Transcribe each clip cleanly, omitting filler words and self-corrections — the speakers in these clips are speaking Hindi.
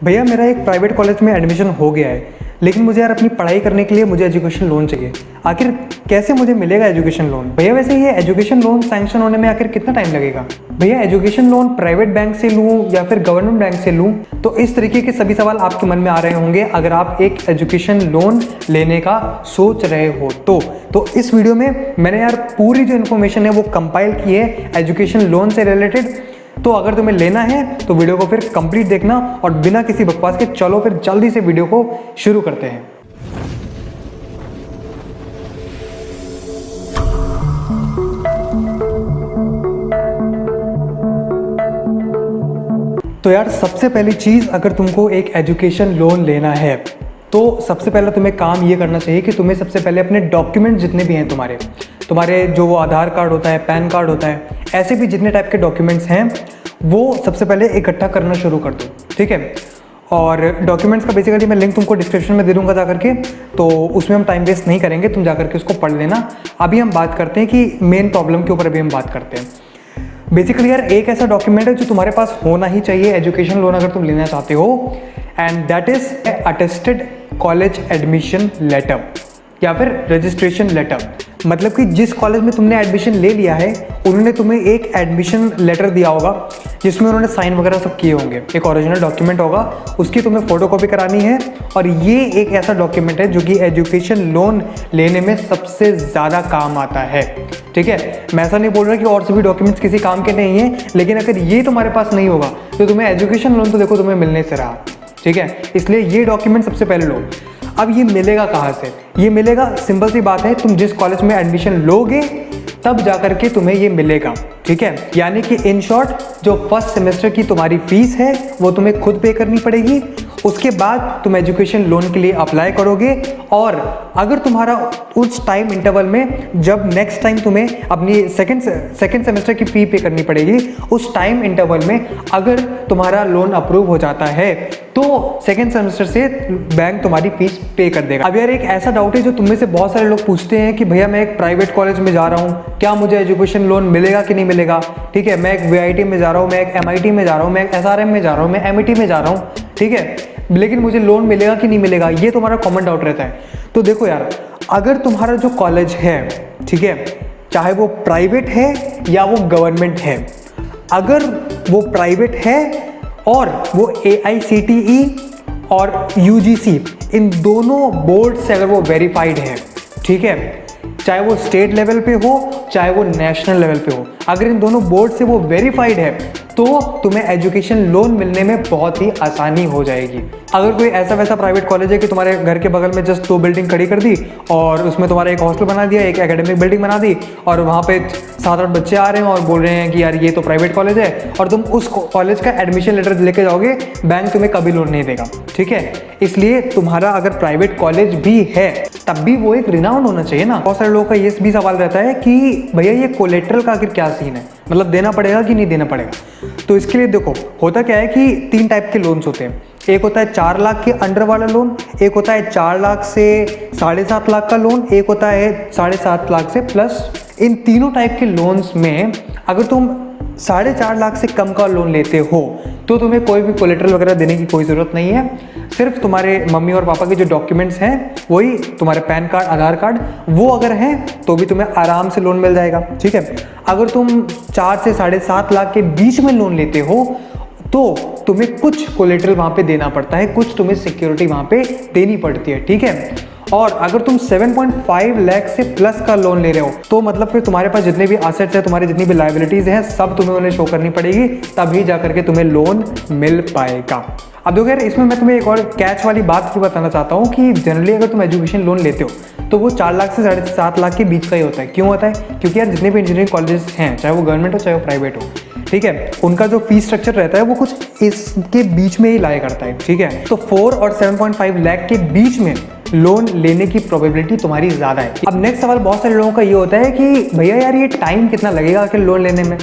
भैया मेरा एक प्राइवेट कॉलेज में एडमिशन हो गया है, लेकिन मुझे यार अपनी पढ़ाई करने के लिए मुझे एजुकेशन लोन चाहिए। आखिर कैसे मुझे मिलेगा एजुकेशन लोन? भैया वैसे ये एजुकेशन लोन सैंक्शन होने में आखिर कितना टाइम लगेगा? भैया एजुकेशन लोन प्राइवेट बैंक से लूँ या फिर गवर्नमेंट बैंक से लूँ? तो इस तरीके के सभी सवाल आपके मन में आ रहे होंगे अगर आप एक एजुकेशन लोन लेने का सोच रहे हो तो इस वीडियो में मैंने यार पूरी जो इन्फॉर्मेशन है वो कंपाइल की है एजुकेशन लोन से रिलेटेड। तो अगर तुम्हें लेना है तो वीडियो को फिर कंप्लीट देखना और बिना किसी बकवास के चलो फिर जल्दी से वीडियो को शुरू करते हैं। तो यार सबसे पहली चीज़, अगर तुमको एक एजुकेशन लोन लेना है तो सबसे पहले तुम्हें काम ये करना चाहिए कि तुम्हें सबसे पहले अपने डॉक्यूमेंट जितने भी हैं तुम्हारे जो वो आधार कार्ड होता है, पैन कार्ड होता है, ऐसे भी जितने टाइप के डॉक्यूमेंट्स हैं वो सबसे पहले इकट्ठा करना शुरू कर दो, ठीक है। और डॉक्यूमेंट्स का बेसिकली मैं लिंक तुमको डिस्क्रिप्शन में दे दूँगा जा करके, तो उसमें हम टाइम वेस्ट नहीं करेंगे, तुम जा करके उसको पढ़ लेना। अभी हम बात करते हैं कि मेन प्रॉब्लम के ऊपर अभी हम बात करते हैं। बेसिकली यार एक ऐसा डॉक्यूमेंट है जो तुम्हारे पास होना ही चाहिए एजुकेशन लोन अगर तुम लेना चाहते हो, and that is attested college admission letter या फिर रजिस्ट्रेशन लेटर। मतलब कि जिस कॉलेज में तुमने एडमिशन ले लिया है उन्होंने तुम्हें एक एडमिशन लेटर दिया होगा जिसमें उन्होंने साइन वगैरह सब किए होंगे, एक ओरिजिनल डॉक्यूमेंट होगा, उसकी तुम्हें फोटोकॉपी करानी है। और ये एक ऐसा डॉक्यूमेंट है जो कि एजुकेशन लोन लेने में सबसे ज़्यादा काम आता है, ठीक है। मैं ऐसा नहीं बोल रहा कि और सभी डॉक्यूमेंट्स किसी काम के नहीं हैं, लेकिन अगर ये तुम्हारे पास नहीं होगा तो तुम्हें एजुकेशन लोन तो देखो तुम्हें मिलने से रहा, ठीक है। इसलिए ये डॉक्यूमेंट सबसे पहले लो। अब ये मिलेगा कहाँ से? ये मिलेगा, सिंपल सी बात है, तुम जिस कॉलेज में एडमिशन लोगे तब जाकर के तुम्हें ये मिलेगा, ठीक है। यानी कि इन शॉर्ट जो फर्स्ट सेमेस्टर की तुम्हारी फीस है वो तुम्हें खुद पे करनी पड़ेगी। उसके बाद तुम एजुकेशन लोन के लिए अप्लाई करोगे और अगर तुम्हारा उस टाइम इंटरवल में जब नेक्स्ट टाइम तुम्हें अपनी सेकेंड सेमेस्टर की फ़ी पे करनी पड़ेगी, उस टाइम इंटरवल में अगर तुम्हारा लोन अप्रूव हो जाता है तो सेकेंड सेमेस्टर से बैंक तुम्हारी फीस पे कर देगा। अब यार एक ऐसा डाउट है जो तुम में से बहुत सारे लोग पूछते हैं कि भैया मैं एक प्राइवेट कॉलेज में जा रहा हूँ, क्या मुझे एजुकेशन लोन मिलेगा कि नहीं मिलेगा? ठीक है, मैं एक VIT में जा रहा हूँ, मैं एक MIT में जा रहा हूँ, मैं एक SRM में जा रहा हूँ, मैं MIT में जा रहा हूँ, ठीक है, लेकिन मुझे लोन मिलेगा कि नहीं मिलेगा, ये तुम्हारा कॉमन डाउट रहता है। तो देखो यार, अगर तुम्हारा जो कॉलेज है, ठीक है, चाहे वो प्राइवेट है या वो गवर्नमेंट है, अगर वो प्राइवेट है और वो AICTE और UGC इन दोनों बोर्ड से अगर वो वेरीफाइड है, ठीक है, चाहे वो स्टेट लेवल पे हो चाहे वो नेशनल लेवल पे हो, अगर इन दोनों बोर्ड से वो वेरीफाइड है तो तुम्हें एजुकेशन लोन मिलने में बहुत ही आसानी हो जाएगी। अगर कोई ऐसा वैसा प्राइवेट कॉलेज है कि तुम्हारे घर के बगल में जस्ट 2 बिल्डिंग खड़ी कर दी और उसमें तुम्हारा एक हॉस्टल बना दिया, एक एकेडमिक बिल्डिंग बना दी और वहाँ पे 7-8 बच्चे आ रहे हैं और बोल रहे हैं कि यार ये तो प्राइवेट कॉलेज है, और तुम उस कॉलेज का एडमिशन लेटर लेके जाओगे, बैंक तुम्हें कभी लोन नहीं देगा, ठीक है। इसलिए तुम्हारा अगर प्राइवेट कॉलेज भी है तब भी वो एक रिनाउंड होना चाहिए ना। बहुत सारे लोगों का ये भी सवाल रहता है कि भैया ये कोलेट्रल का आखिर क्या सीन है, मतलब देना पड़ेगा कि नहीं देना पड़ेगा? तो इसके लिए देखो, होता क्या है कि 3 टाइप के लोन्स होते हैं। एक होता है 4 लाख के अंडर वाला लोन, एक होता है 4 लाख से 7.5 लाख का लोन, एक होता है 7.5 लाख से प्लस। इन तीनों टाइप के लोन्स में अगर तुम 4.5 लाख से कम का लोन लेते हो तो तुम्हें कोई भी कोलेट्रल वगैरह देने की कोई ज़रूरत नहीं है। सिर्फ तुम्हारे मम्मी और पापा के जो डॉक्यूमेंट्स हैं, वही तुम्हारे पैन कार्ड, आधार कार्ड, वो अगर हैं तो भी तुम्हें आराम से लोन मिल जाएगा, ठीक है। अगर तुम 4 से 7.5 लाख के बीच में लोन लेते हो तो तुम्हें कुछ कोलेट्रल वहाँ पे देना पड़ता है, कुछ तुम्हें सिक्योरिटी वहाँ पे देनी पड़ती है, ठीक है। और अगर तुम 7.5 लाख से प्लस का लोन ले रहे हो तो मतलब फिर तुम्हारे पास जितने भी एसेट्स हैं, तुम्हारी जितनी भी लायबिलिटीज़ हैं, सब तुम्हें उन्हें शो करनी पड़ेगी, तभी जा करके तुम्हें लोन मिल पाएगा। अब देखो यार, इसमें मैं तुम्हें एक और कैच वाली बात भी बताना चाहता हूँ कि जनरली अगर तुम एजुकेशन लोन लेते हो तो वो 4 लाख से 7.5 लाख के बीच का ही होता है। क्यों होता है? क्योंकि यार जितने भी इंजीनियरिंग कॉलेज हैं, चाहे वो गवर्नमेंट हो चाहे वो प्राइवेट हो, ठीक है, उनका जो फीस स्ट्रक्चर रहता है वो कुछ इसके बीच में ही लाया करता है, ठीक है। तो 4 और 7.5 लाख के बीच में लोन लेने की प्रोबेबिलिटी तुम्हारी ज़्यादा है। अब नेक्स्ट सवाल बहुत सारे लोगों का ये होता है कि भैया यार ये टाइम कितना लगेगा आखिर लोन लेने में?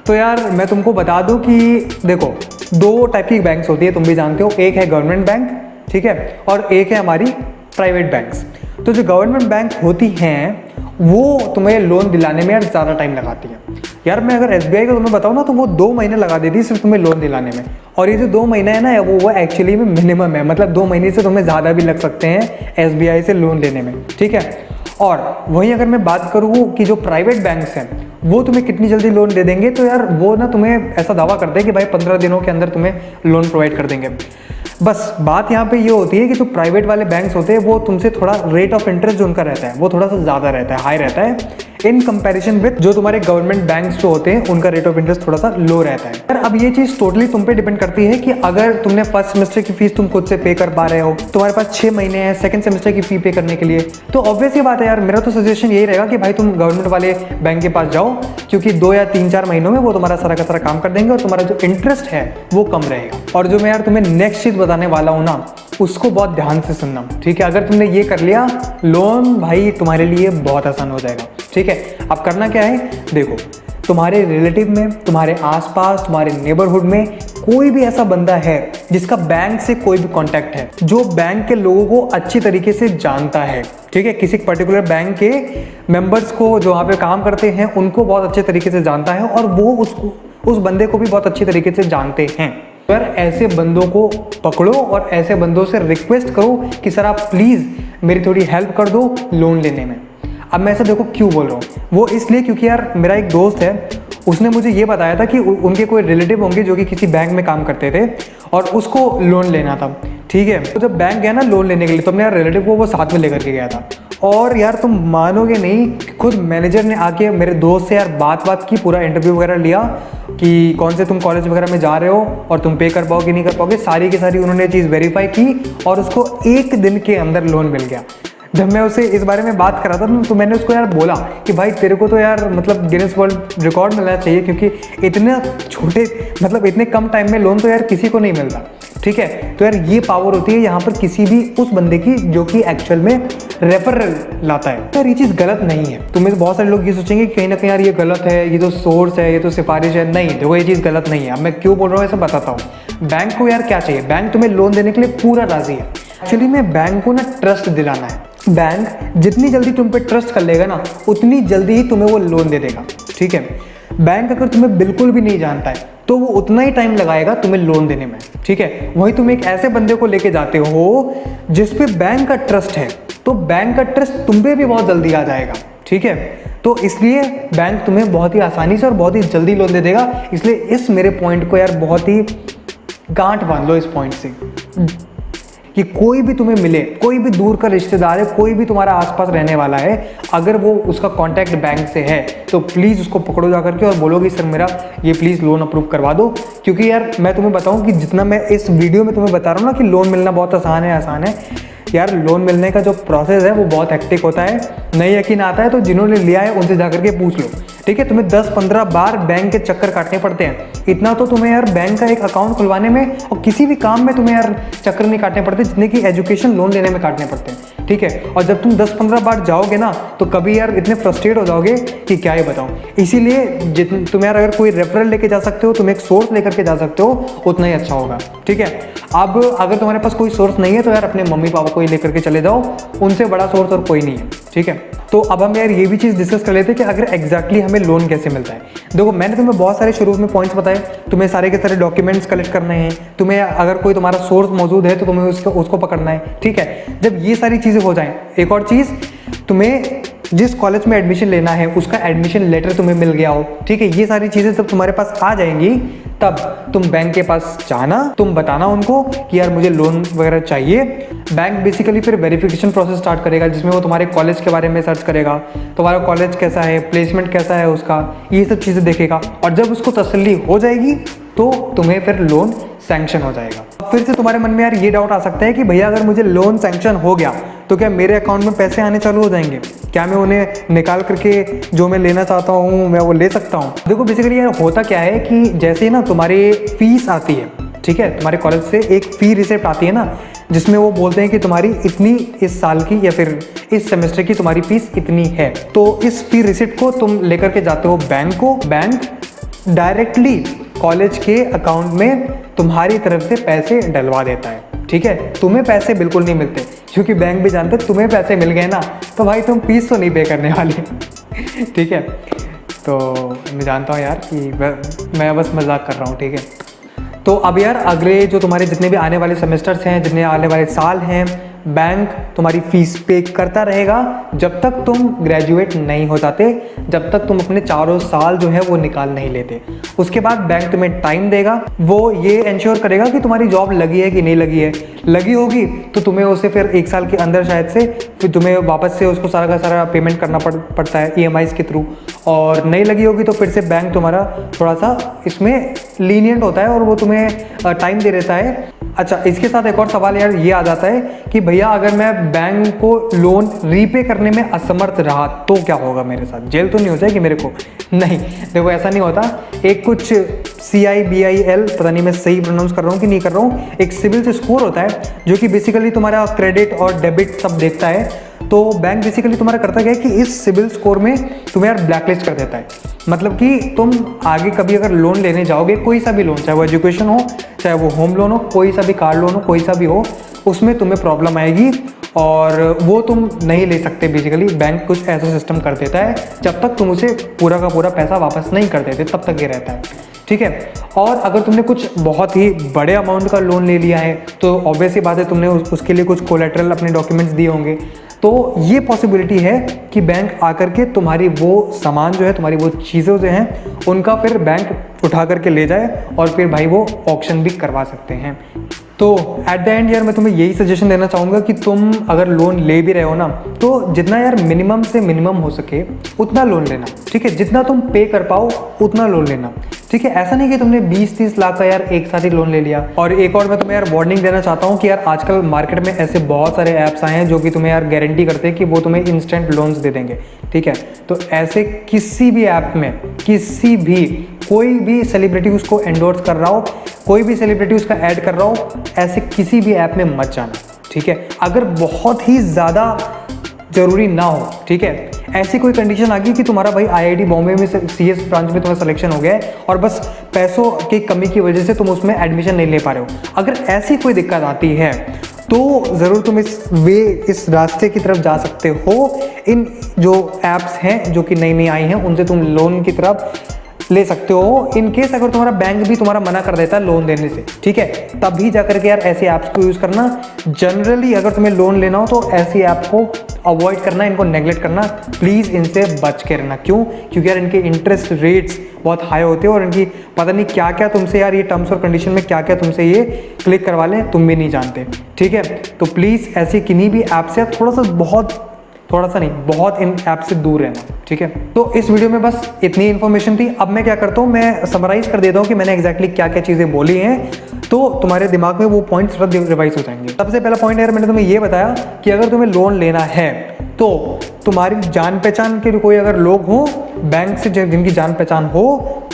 तो यार मैं तुमको बता दूं कि देखो, 2 टाइप की बैंक्स होती है, तुम भी जानते हो, एक है गवर्नमेंट बैंक, ठीक है, और एक है हमारी प्राइवेट बैंक्स। तो जो गवर्नमेंट बैंक होती हैं वो तुम्हें लोन दिलाने में यार ज़्यादा टाइम लगाती है। यार मैं अगर SBI का तुम्हें बताऊँ ना तो वो 2 महीने लगा देती है सिर्फ तुम्हें लोन दिलाने में। और ये जो 2 महीना है ना वो एक्चुअली में मिनिमम है, मतलब 2 महीने से तुम्हें ज़्यादा भी लग सकते हैं SBI से लोन लेने में, ठीक है। और वहीं अगर मैं बात करूँ कि जो प्राइवेट बैंक्स हैं वो तुम्हें कितनी जल्दी लोन दे देंगे, तो यार वो ना तुम्हें ऐसा दावा करते हैं कि भाई 15 दिनों के अंदर तुम्हें लोन प्रोवाइड कर देंगे। बस बात यहाँ पे ये होती है कि जो प्राइवेट वाले बैंक्स होते हैं वो तुमसे थोड़ा रेट ऑफ इंटरेस्ट जो उनका रहता है वो थोड़ा सा ज़्यादा रहता है, हाई रहता है इन कंपैरिजन विद जो तुम्हारे गवर्नमेंट बैंक्स जो होते हैं उनका रेट ऑफ इंटरेस्ट थोड़ा सा लो रहता है। यार अब ये चीज़ टोटली तुम पे डिपेंड करती है कि अगर तुमने फर्स्ट सेमेस्टर की फीस तुम खुद से पे कर पा रहे हो, तुम्हारे पास 6 महीने हैं सेकंड सेमेस्टर की फी पे करने के लिए, तो ऑब्वियस ही बात है यार, मेरा तो सजेशन यही रहेगा कि भाई तुम गवर्नमेंट वाले बैंक के पास जाओ, क्योंकि 2 या 3-4 महीनों में वो तुम्हारा सारा का सारा काम कर देंगे और तुम्हारा जो इंटरेस्ट है वो कम रहेगा। और जो मैं यार तुम्हें नेक्स्ट चीज़ बताने वाला हूँ ना उसको बहुत ध्यान से सुनना, ठीक है। अगर तुमने ये कर लिया लोन भाई तुम्हारे लिए बहुत आसान हो जाएगा, ठीक है। अब करना क्या है, देखो तुम्हारे रिलेटिव में, तुम्हारे आसपास, तुम्हारे नेबरहुड में कोई भी ऐसा बंदा है जिसका बैंक से कोई भी कांटेक्ट है, जो बैंक के लोगों को अच्छी तरीके से जानता है, ठीक है। किसी पर्टिकुलर बैंक के मेंबर्स को जो वहाँ पे काम करते हैं उनको बहुत अच्छे तरीके से जानता है और वो उस बंदे को भी बहुत अच्छी तरीके से जानते हैं। यार ऐसे बंदों को पकड़ो और ऐसे बंदों से रिक्वेस्ट करो कि सर आप प्लीज़ मेरी थोड़ी हेल्प कर दो लोन लेने में। अब मैं ऐसा देखो क्यों बोल रहा हूँ, वो इसलिए क्योंकि यार मेरा एक दोस्त है, उसने मुझे ये बताया था कि उनके कोई रिलेटिव होंगे जो कि किसी बैंक में काम करते थे और उसको लोन लेना था, ठीक है। तो जब बैंक गया ना लोन लेने के लिए तो अपने यार रिलेटिव को वो साथ में लेकर के गया था। और यार तुम मानोगे नहीं, खुद मैनेजर ने आके मेरे दोस्त से यार बात की, पूरा इंटरव्यू वगैरह लिया कि कौन से तुम कॉलेज वगैरह में जा रहे हो और तुम पे कर पाओगे नहीं कर पाओगे, सारी की सारी उन्होंने चीज़ वेरीफाई की और उसको 1 दिन के अंदर लोन मिल गया। जब मैं उसे इस बारे में बात कर रहा था तो मैंने उसको यार बोला कि भाई तेरे को तो यार मतलब गिनीज वर्ल्ड रिकॉर्ड मिलना चाहिए, क्योंकि इतने छोटे मतलब इतने कम टाइम में लोन तो यार किसी को नहीं मिलता, ठीक है। तो यार ये पावर होती है यहाँ पर किसी भी उस बंदे की जो कि एक्चुअल में रेफरल लाता है। यार ये चीज़ गलत नहीं है। तुम्हें तो बहुत सारे लोग ये सोचेंगे कि कहीं ना कहीं यार ये गलत है, ये तो सोर्स है, ये तो सिफारिश है। नहीं, देखो ये चीज़ गलत नहीं है। अब मैं क्यों बोल रहा हूँ ऐसा बताता हूँ। बैंक को यार क्या चाहिए, बैंक तुम्हें लोन देने के लिए पूरा राजी है। एक्चुअली में बैंक को ना ट्रस्ट दिलाना है। बैंक जितनी जल्दी तुम पे ट्रस्ट कर लेगा ना उतनी जल्दी ही तुम्हें वो लोन दे देगा, ठीक है। बैंक अगर तुम्हें बिल्कुल भी नहीं जानता है तो वो उतना ही टाइम लगाएगा तुम्हें लोन देने में, ठीक है। वहीं तुम एक ऐसे बंदे को लेके जाते हो जिस पे बैंक का ट्रस्ट है, तो बैंक का ट्रस्ट तुम पे भी बहुत जल्दी आ जाएगा, ठीक है। तो इसलिए बैंक तुम्हें बहुत ही आसानी से और बहुत ही जल्दी लोन दे देगा। इसलिए इस मेरे पॉइंट को यार बहुत ही गांठ बांध लो इस पॉइंट से कि कोई भी तुम्हें मिले, कोई भी दूर का रिश्तेदार है, कोई भी तुम्हारा आसपास रहने वाला है, अगर वो उसका कांटेक्ट बैंक से है तो प्लीज़ उसको पकड़ो जा करके और बोलो कि सर मेरा ये प्लीज़ लोन अप्रूव करवा दो। क्योंकि यार मैं तुम्हें बताऊं कि जितना मैं इस वीडियो में तुम्हें बता रहा हूँ ना कि लोन मिलना बहुत आसान है, यार लोन मिलने का जो प्रोसेस है वो बहुत हेक्टिक होता है। नहीं यकीन आता है तो जिन्होंने लिया है उनसे जाकर के पूछ लो, ठीक है। तुम्हें 10-15 बार बैंक के चक्कर काटने पड़ते हैं। इतना तो तुम्हें यार बैंक का एक अकाउंट खुलवाने में और किसी भी काम में तुम्हें यार चक्कर नहीं काटने पड़ते जितने की एजुकेशन लोन लेने में काटने पड़ते हैं, ठीक है। और जब तुम 10-15 बार जाओगे ना तो कभी यार इतने फ्रस्ट्रेट हो जाओगे कि क्या ही बताऊँ। इसीलिए तुम यार अगर कोई रेफरल लेके जा सकते हो, तुम एक सोर्स लेकर के जा सकते हो, उतना ही अच्छा होगा, ठीक है। अब अगर तुम्हारे पास कोई सोर्स नहीं है तो यार अपने मम्मी पापा को ही लेकर के चले जाओ, उनसे बड़ा सोर्स और कोई नहीं है, ठीक है। तो अब हम यार ये भी चीज़ डिस्कस कर लेते हैं कि अगर एग्जैक्टली हमें लोन कैसे मिलता है। देखो मैंने तुम्हें बहुत सारे शुरू में पॉइंट्स बताए, तुम्हें सारे के सारे डॉक्यूमेंट्स कलेक्ट करने हैं, तुम्हें अगर कोई तुम्हारा सोर्स मौजूद है तो तुम्हें उसको पकड़ना है, ठीक है। जब ये सारी चीज़ें हो जाएं, एक और चीज़, तुम्हें जिस कॉलेज में एडमिशन लेना है उसका एडमिशन लेटर तुम्हें मिल गया हो, ठीक है। ये सारी चीज़ें जब तुम्हारे पास आ जाएंगी तब तुम बैंक के पास जाना, तुम बताना उनको कि यार मुझे लोन वगैरह चाहिए। बैंक बेसिकली फिर वेरिफिकेशन प्रोसेस स्टार्ट करेगा जिसमें वो तुम्हारे कॉलेज के बारे में सर्च करेगा, तुम्हारा कॉलेज कैसा है, प्लेसमेंट कैसा है उसका, ये सब चीज़ें देखेगा। और जब उसको तसल्ली हो जाएगी तो तुम्हें फिर लोन सैंक्शन हो जाएगा। फिर से तुम्हारे मन में यार ये डाउट आ सकता है कि भैया अगर मुझे लोन सैंक्शन हो गया तो क्या मेरे अकाउंट में पैसे आने चालू हो जाएंगे, क्या मैं उन्हें निकाल करके जो मैं लेना चाहता हूँ मैं वो ले सकता हूँ। देखो बेसिकली यार होता क्या है कि जैसे ही ना तुम्हारी फीस आती है, ठीक है, तुम्हारे कॉलेज से एक फ़ी रिसिप्ट आती है ना जिसमें वो बोलते हैं कि तुम्हारी इतनी इस साल की या फिर इस सेमेस्टर की तुम्हारी फीस इतनी है। तो इस फ़ी रिसिप्ट को तुम लेकर के जाते हो बैंक को, बैंक डायरेक्टली कॉलेज के अकाउंट में तुम्हारी तरफ से पैसे डलवा देता है, ठीक है। तुम्हें पैसे बिल्कुल नहीं मिलते, क्योंकि बैंक भी जानते तुम्हें पैसे मिल गए ना तो भाई तुम फीस तो नहीं पे करने वाले ठीक है। तो मैं जानता हूँ यार कि मैं बस मजाक कर रहा हूँ, ठीक है। तो अब यार अगले जो तुम्हारे जितने भी आने वाले सेमेस्टर्स हैं, जितने आने वाले साल हैं, बैंक तुम्हारी फीस पे करता रहेगा जब तक तुम ग्रेजुएट नहीं हो जाते, जब तक तुम अपने 4 साल जो है वो निकाल नहीं लेते। उसके बाद बैंक तुम्हें टाइम देगा, वो ये इंश्योर करेगा कि तुम्हारी जॉब लगी है कि नहीं लगी है। लगी होगी तो तुम्हें उसे फिर 1 साल के अंदर शायद से फिर तुम्हें वापस से उसको सारा का सारा पेमेंट करना पड़ता है EMIs के थ्रू, और नहीं लगी होगी तो फिर से बैंक तुम्हारा थोड़ा सा इसमें लीनियंट होता है और वो तुम्हें टाइम दे देता है। अच्छा, इसके साथ एक और सवाल यार ये आ जाता है कि भैया अगर मैं बैंक को लोन रीपे करने में असमर्थ रहा तो क्या होगा मेरे साथ? जेल तो नहीं हो जाएगी मेरे को? नहीं, देखो ऐसा नहीं होता। एक कुछ CIBIL, पता नहीं मैं सही प्रोनाउंस कर रहा हूँ कि नहीं कर रहा हूँ, एक सिविल स्कोर होता है जो कि बेसिकली तुम्हारा क्रेडिट और डेबिट सब देखता है। तो बैंक बेसिकली तुम्हारा करता क्या है कि इस सिविल स्कोर में तुम्हें यार ब्लैकलिस्ट कर देता है। मतलब कि तुम आगे कभी अगर लोन लेने जाओगे, कोई सा भी लोन, चाहे वो एजुकेशन हो, चाहे वो होम लोन हो, कोई सा भी कार लोन हो, कोई सा भी हो, उसमें तुम्हें प्रॉब्लम आएगी और वो तुम नहीं ले सकते। बेसिकली बैंक कुछ ऐसा सिस्टम कर देता है, जब तक तुम उसे पूरा का पूरा पैसा वापस नहीं कर देते तब तक ये रहता है, ठीक है। और अगर तुमने कुछ बहुत ही बड़े अमाउंट का लोन ले लिया है तो ऑब्वियस ही बात है तुमने उसके लिए कुछ कोलेटरल अपने डॉक्यूमेंट्स दिए होंगे, तो ये पॉसिबिलिटी है कि बैंक आकर के तुम्हारी वो सामान जो है, तुम्हारी वो चीज़ें जो हैं उनका फिर बैंक उठा करके ले जाए और फिर भाई वो ऑक्शन भी करवा सकते हैं। तो एट द एंड यार मैं तुम्हें यही सजेशन देना चाहूँगा कि तुम अगर लोन ले भी रहे हो ना तो जितना यार मिनिमम से मिनिमम हो सके उतना लोन लेना, ठीक है। जितना तुम पे कर पाओ उतना लोन लेना, ठीक है। ऐसा नहीं कि तुमने 20-30 लाख का यार एक साथ ही लोन ले लिया। और एक और मैं तुम्हें यार वार्निंग देना चाहता हूँ कि यार आजकल मार्केट में ऐसे बहुत सारे ऐप्स आए हैं जो कि तुम्हें यार गारंटी करते हैं कि वो तुम्हें इंस्टेंट लोन्स दे देंगे, ठीक है। तो ऐसे किसी भी ऐप में किसी भी कोई भी सेलिब्रिटी उसको एंडोर्स कर रहा हो, कोई भी सेलिब्रिटी उसका ऐड कर रहा हो, ऐसे किसी भी ऐप में मत जाना, ठीक है। अगर बहुत ही ज़्यादा ज़रूरी ना हो, ठीक है, ऐसी कोई कंडीशन आ गई कि तुम्हारा भाई IIT बॉम्बे में CS ब्रांच में तुम्हारा सिलेक्शन हो गया है और बस पैसों की कमी की वजह से तुम उसमें एडमिशन नहीं ले पा रहे हो, अगर ऐसी कोई दिक्कत आती है तो ज़रूर तुम इस रास्ते की तरफ जा सकते हो। इन जो ऐप्स हैं जो कि नई नई आई हैं उनसे तुम लोन की तरफ ले सकते हो। इन केस अगर तुम्हारा बैंक भी तुम्हारा मना कर देता है लोन देने से, ठीक है, तभी जा करके यार ऐसे ऐप्स को यूज़ करना। जनरली अगर तुम्हें लोन लेना हो तो ऐसी ऐप को अवॉइड करना, इनको नेगलेक्ट करना, प्लीज़ इनसे बच के रहना। क्यों? क्योंकि यार इनके इंटरेस्ट रेट्स बहुत हाई होते हैं और इनकी पता नहीं क्या क्या तुमसे यार ये टर्म्स और कंडीशन में क्या क्या तुमसे ये क्लिक करवा लें तुम भी नहीं जानते, ठीक है। तो प्लीज़ ऐसी किन्हीं भी ऐप से थोड़ा सा नहीं बहुत इन ऐप से दूर रहना, ठीक है। तो इस वीडियो में बस इतनी इन्फॉर्मेशन थी। अब मैं क्या करता हूँ, मैं समराइज कर देता हूँ कि मैंने एग्जैक्टली क्या क्या चीज़ें बोली हैं, तो तुम्हारे दिमाग में वो पॉइंट्स रिवाइज हो जाएंगे। सबसे पहला पॉइंट यार मैंने तुम्हें ये बताया कि अगर तुम्हें लोन लेना है तो तुम्हारी जान पहचान के कोई अगर लोग हो बैंक से जिनकी जान पहचान हो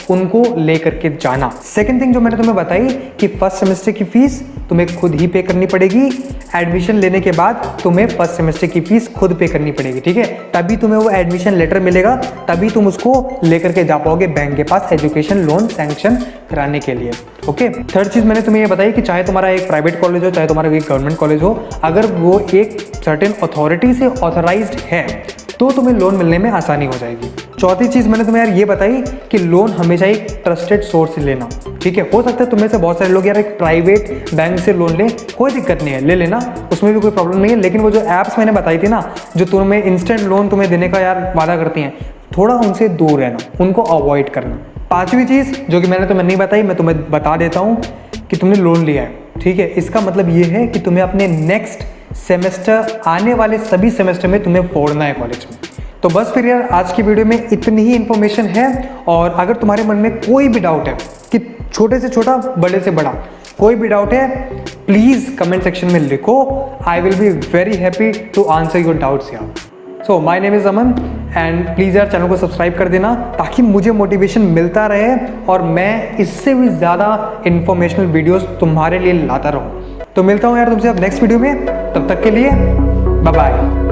उनको ले करके जाना। सेकंड थिंग जो मैंने तुम्हें बताई कि फर्स्ट सेमेस्टर की फीस तुम्हें खुद ही पे करनी पड़ेगी। एडमिशन लेने के बाद तुम्हें फर्स्ट सेमेस्टर की फीस खुद पे करनी पड़ेगी, ठीक है। तभी तुम्हें वो एडमिशन लेटर मिलेगा, तभी तुम उसको लेकर के जा पाओगे बैंक के पास एजुकेशन लोन सैंक्शन कराने के लिए, ओके। थर्ड चीज़ मैंने तुम्हें ये बताई कि चाहे तुम्हारा एक प्राइवेट कॉलेज हो चाहे तुम्हारा एक गवर्नमेंट कॉलेज हो, अगर वो एक सर्टेन अथॉरिटी से ऑथराइज्ड है तो तुम्हें लोन मिलने में आसानी हो जाएगी। चौथी चीज़ मैंने तुम्हें यार ये बताई कि लोन हमेशा एक ट्रस्टेड सोर्स से लेना, ठीक है। हो सकता है तुम्हें से बहुत सारे लोग यार एक प्राइवेट बैंक से लोन लें, कोई दिक्कत नहीं है, ले लेना, उसमें भी कोई प्रॉब्लम नहीं है। लेकिन वो जो ऐप्स मैंने बताई थी ना जो तुम्हें इंस्टेंट लोन तुम्हें देने का यार वादा करती हैं, थोड़ा उनसे दूर रहना, उनको अवॉइड करना। पांचवी चीज़ जो कि मैंने तुम्हें नहीं बताई, मैं तुम्हें बता देता हूँ कि तुमने लोन लिया है, ठीक है। इसका मतलब ये है कि तुम्हें अपने नेक्स्ट सेमेस्टर, आने वाले सभी सेमेस्टर में तुम्हें फोड़ना है कॉलेज में। तो बस फिर यार आज की वीडियो में इतनी ही इन्फॉर्मेशन है। और अगर तुम्हारे मन में कोई भी डाउट है कि छोटे से छोटा बड़े से बड़ा कोई भी डाउट है, प्लीज़ कमेंट सेक्शन में लिखो। I will be very happy to answer your doubts यार। So my name is Aman and please यार चैनल को सब्सक्राइब कर देना ताकि मुझे मोटिवेशन मिलता रहे और मैं इससे भी ज़्यादा इन्फॉर्मेशनल वीडियोस तुम्हारे लिए लाता रहूँ। तो मिलता हूँ यार तुमसे अब नेक्स्ट वीडियो में, तब तक के लिए बाय बाय।